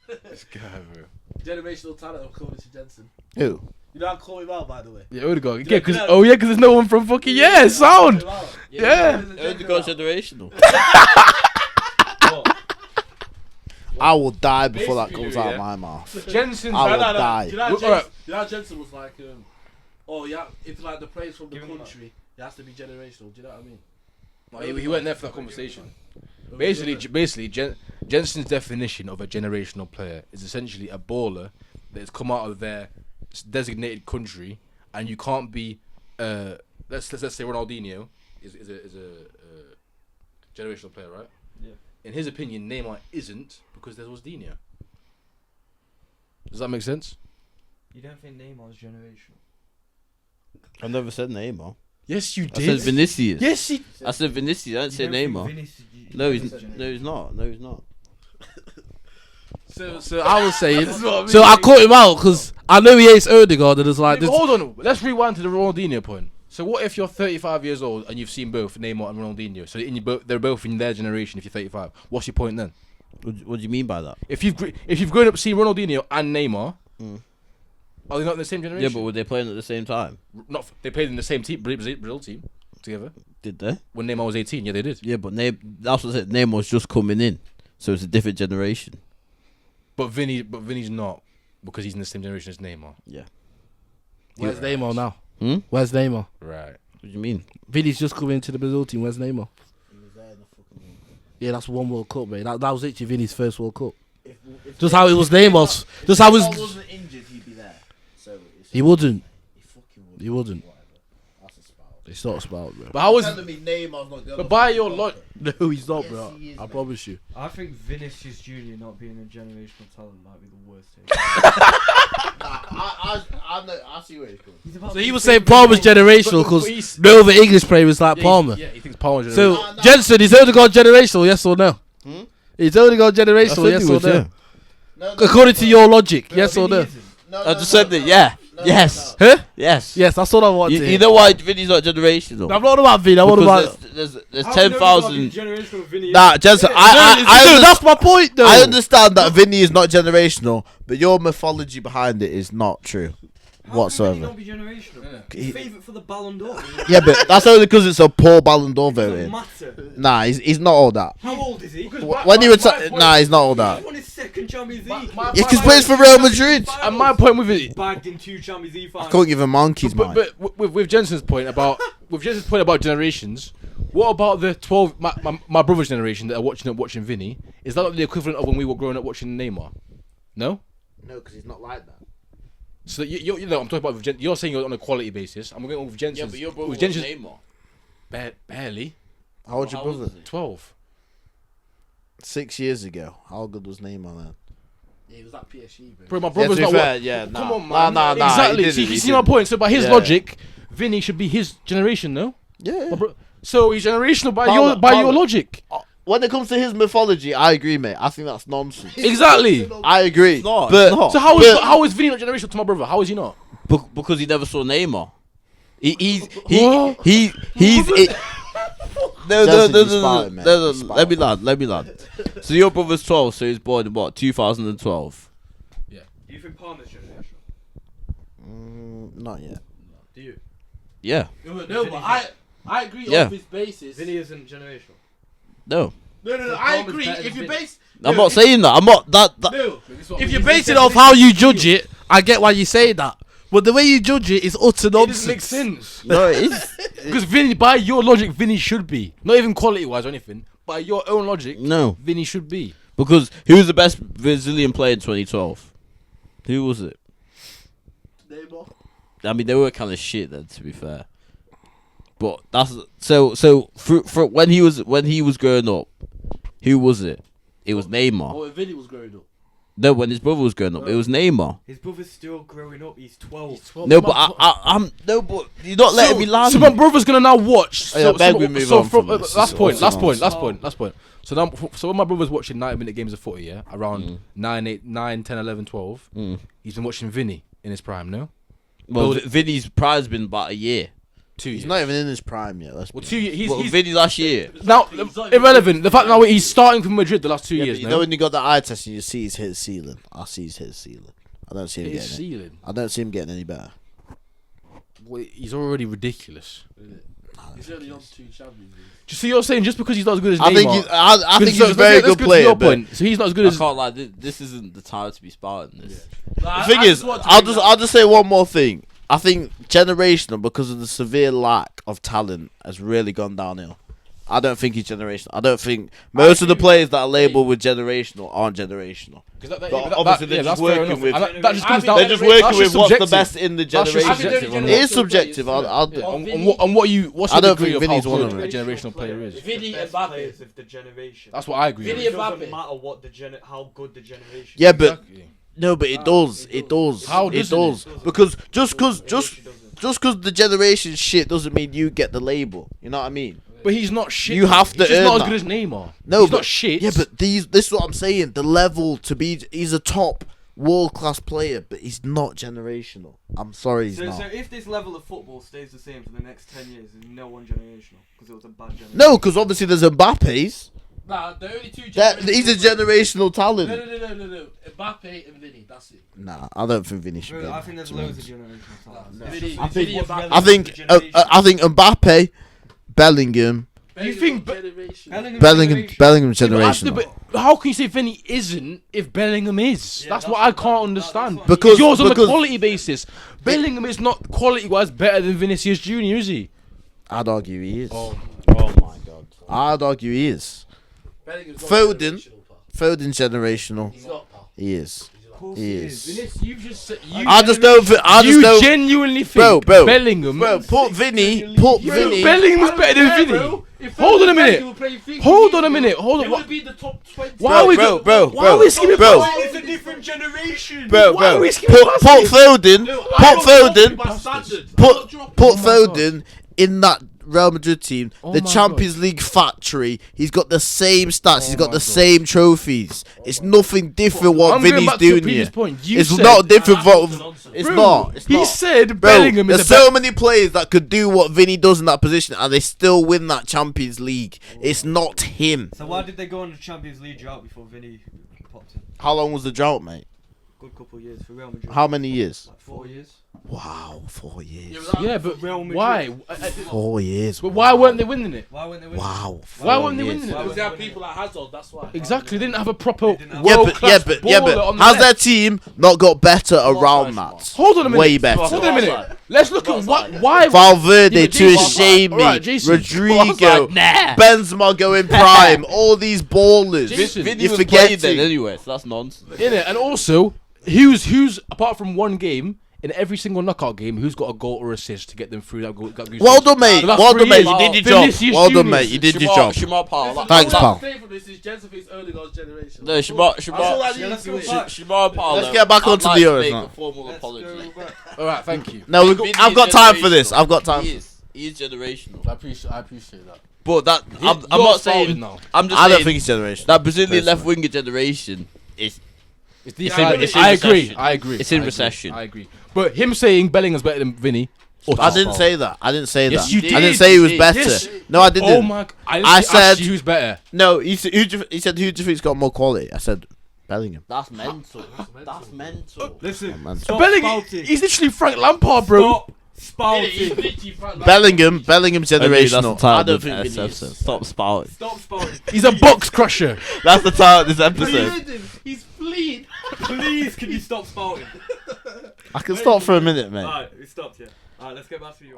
This guy, bro. Generational talent according to Jensen. Who? You know I call him out, by the way. Yeah, Odegaard. Yeah, because there's no one from fucking sound. Yeah. Odegaard's generational. I will die before that comes out of my mouth. Jensen's. I will die. You know how Jensen was like, if like the players from the country, it has to be generational. Do you know what I mean? No, he went there for that conversation. Basically, Jensen's definition of a generational player is essentially a baller that has come out of their designated country, and you can't be. Let's say Ronaldinho is a generational player, right? Yeah. In his opinion, Neymar isn't because there was Dino. Does that make sense? You don't think Neymar's generational? I never said Neymar. Yes, you I did. said Vinicius. Yes, he. I said Vinicius. I didn't say Neymar. No, he's not. No, he's not. So I was saying. So I caught him out because I know he hates Odegaard and it's like But hold on, let's rewind to the Ronaldinho point. So what if you're 35 years old and you've seen both Neymar and Ronaldinho? So they're both in their generation. If you're 35, what's your point then? What do you mean by that? If you've grown up seeing Ronaldinho and Neymar, are they not in the same generation? Yeah, but were they playing at the same time? They played in the same team, Brazil team, together. Did they? When Neymar was 18, yeah, they did. Yeah, but that's what I said. Neymar was just coming in, so it's a different generation. But Vinny's not because he's in the same generation as Neymar. Yeah. Where's Neymar now? Where's Neymar? Right. What do you mean? Vinny's just coming into the Brazil team. Where's Neymar? Yeah, that's one World Cup, mate. That was literally Vinny's first World Cup. Just how it was Neymar's. Just how it was. If he wasn't injured, he'd be there. So he wouldn't. He fucking wouldn't. He wouldn't. That's a spout. It's not a spout, bro. But how was? Telling me Neymar's not good. But by your logic, No, he's not, Yes, bro. he is, I mate. promise you. I think Vinicius Junior not being a generational talent might be the worst thing. I see where he's coming. So he was saying Palmer's generational because no other English player was like Palmer. Yeah, he thinks Palmer's So generational. Jensen, is Odegaard generational? Yes or no? Is Odegaard generational? Yes or no? According to your logic, yes or no? I just said that. Yeah. Yes. Huh? Yes. Yes, that's what I want to You hear. know why Vinny's not generational? I'm not about Vin. I want Because about. there's 10,000. Generational Vinny. Nah, Jensen, That's my point, though. I understand that Vinny is not generational, but your mythology behind it is not true whatsoever. Not be generational. He's favourite for the Ballon d'Or. Yeah, but that's only because it's a poor Ballon d'Or Doesn't voting. matter. Nah, he's not all that. How old is he? When he retired, nah, he's not all that. He won his second Champions League. Yeah, because he plays for Real Madrid. And my point with it, Bagged in 2 Champions League I finals. couldn't give a monkey's mind. but with Jensen's point about generations, what about the 12 my brother's generation that are watching Vinny? Is that not the equivalent of when we were growing up watching Neymar? No. No, because he's not like that. So you know, I'm talking about you're saying you're on a quality basis. I'm going with Jensen's. Yeah, but your brother with was Jensen's Neymar. barely How old your How old brother? was he? 12. 6 years ago. How good was Neymar then? Yeah, he was like PSG, bro. Bro, my Yeah, brother's to not be fair, what. yeah, Come nah. on, man. Nah, Exactly. he See, didn't, you he see my didn't. point. So by his Yeah. logic, Vinny should be his generation, no? Yeah. So he's generational by Palmer. your logic. When it comes to his mythology, I agree, mate. I think that's nonsense. Exactly. I agree. It's not, but it's not. So how is Vinny not generational to my brother? How is he not? Because he never saw Neymar. He's What? it. No, Jensen, you spouting, mate. You spouting. Let me land. So your brother's 12, so he's born in what, 2012? Do you think Palmer's generational? Not yet. Do you? Yeah. No, but I agree Yeah. off his basis. Vinny isn't generational. No. No, I agree. If you base, I'm not saying that. I'm not that. no, if you base it off how you judge it, I get why you say that. But the way you judge it is utter It doesn't nonsense. make sense. No, it is. Because Vinny, by your logic, Vinny should be. Not even quality wise or anything. By your own logic, No. Vinny should be. Because who was the best Brazilian player in 2012? Who was it? Neymar. I mean, they were kind of shit then, to be fair. But that's so for when he was growing up, who was it? It was Neymar. Or when Vinny was growing up. No, when his brother was growing up, it was Neymar. His brother's still growing up. He's 12. No, but I'm no, but you're not letting me land. So my brother's gonna now watch. Oh, yeah, beg we move on from this. last It's point. awesome. Last point. So now, so when my brother's watching 90-minute games of footy, yeah, around 9, 10, 11, 12, he's been watching Vinny in his prime, no? Well, Vinny's pride's been about a year. 2 years. He's not even in his prime yet. Let's Well, be 2 years. He's Vinny last year. now irrelevant. The fact now he's starting for Madrid the last 2 Yeah, years. but you now. know when you got the eye test and you see he's hit his ceiling. I see he's hit his ceiling. I don't see him His getting it. ceiling. I don't see him getting any better. Well, he's already ridiculous. He's only on 2 Champions League. So you're saying just because he's not as good as I Neymar? think I think he's a let's very get- let's good get to player. your But point. So he's not as good I as. can't lie. This isn't the time to be spouting this. the thing is, I'll just say one more thing. I think generational, because of the severe lack of talent, has really gone downhill. I don't think he's generational. I don't think most of the players that are labelled with generational aren't generational. But obviously they're just working with- That just comes down. They're just that's working with just what's the subjective. best in the That's just generation. subjective. It is subjective. I'll Yeah, and what you? What's I your don't degree think of how Vinny's one good of a them. generational player is? Vinny and best Mbappe. players of the generation. That's what I agree Vinny with. It doesn't Mbappe. matter what how good the generation. Yeah, but Exactly. no, but it does. It does. How it doesn't does? it? Because just It because the generation shit doesn't mean you get the label. You know what I mean? But he's not shit. You have to He's just earn not as that. good as Neymar. No, he's but not shit. Yeah, but this is what I'm saying. The level to be, he's a top world class player, but he's not generational. I'm sorry, he's So not. if this level of football stays the same for the next 10 years, there's no one generational because it was a bad generation. No, because obviously there's Mbappe's. Nah, the only 2 He's a generational talent. No. Mbappe and Vinny, that's it. Nah, I don't think Vinny should Bro, be. I think there's loads of generational talent. Vinny, I think- Vinny and Mbappe. I think Mbappe, Bellingham, You think Bellingham's generational. But how can you say Vinny isn't if Bellingham is? Yeah, that's that's what I what- can't understand. that's what- Because- yours on the because- quality basis. Bellingham is not quality wise better than Vinicius Junior, is he? I'd argue he is. Oh my god. I'd argue he is. Bellingham's not Foden. generational, pal. Foden's generational. He's not, pal. He is. Of course He it is. Vinicius, you've just said. I just don't. I just you don't. genuinely think Bro. Bellingham? Bro, put Vinny. Put Vinny. Bellingham's better than Vinny. Hold on a minute. Hold on a minute. Hold on. It What? would be the top 20. Why are we bro, go- bro, Why bro, are we skipping bro. past- It's a different generation. Bro, Why are bro. we skipping Put past Foden. No, Put I don't drop you Foden. by standard. Put I don't drop put Oh my God. Foden in that Real Madrid team, Oh the my Champions League factory. He's got the same stats. He's Oh got my the God. same trophies. It's nothing different what I'm going Vinny's back to your doing previous here. point. You It's said- not different. That's What, nonsense. it's Bro, not. It's he not. said Bro, Bellingham is there's a so many players that could do what Vinny does in that position, and they still win that Champions League. It's not him. So why did they go on the Champions League drought before Vinny popped in? How long was the drought, mate? Good couple of years for Real Madrid. How many years? Like 4 years. Wow, 4 years. Yeah, but Real Madrid. why? 4 years. But why weren't they winning it? Why weren't they winning? Wow. Why 4 weren't they years. winning it? Why Because they have winning people like Hazard, that's why. Exactly, they didn't have a proper didn't have- Yeah, world-class but baller on the has left. their team not got better around that? Hold on a minute. Way better. Hold on a minute. Let's look at why. Valverde Yeah, but to Jason- shame me. Alright, Jason. Rodrigo, Benzema going prime. All these ballers. Jason, Vinny You're was playing forgetting. then anyway, so that's nonsense. innit? And also, who's apart from one game in every single knockout game, who's got a goal or assist to get them through that goal? Well done, mate. The last Well 3 done, mate. years, You did your job. Vinicius Well done, Junior. mate. You did your job. Shamar Powell. Thanks, All I pal. can say from this is Jensen's early goals generation. No, That's all I Shamar need to do. Shamar Powell. Let's get back onto the Euros make now. a formal Let's apology. go back. All right, thank you. No, Vinny I've is got time for this. generational. I've got time. He is generational. I appreciate that. But that I'm You're not spouting saying. now. I'm just I don't saying think he's generation. that Brazilian personally. left winger generation is It's in- it's in I agree. recession. I agree. It's in I agree, recession. I agree. But him saying Bellingham's better than Vinny. I didn't say that. I didn't say Yes, that. you I didn't did. say he was You better. did. Yes. No, I didn't. Oh my! I I said said- who's better. No, he said who do you think's got more quality? I said Bellingham. that's mental. That's mental. Listen, man. stop Bellingham, spouting. he's literally Frank Lampard, bro. Stop He's spouting. literally front line. Bellingham, Bellingham's That's the generational. title I of don't this think Vinny episode. is. Stop spouting. Stop spouting. He's a box crusher. That's the title of this episode. He's fleeing. Please, can you stop spouting? I can stop for a minute, mate. Alright, we stopped here. Alright, let's get back to you.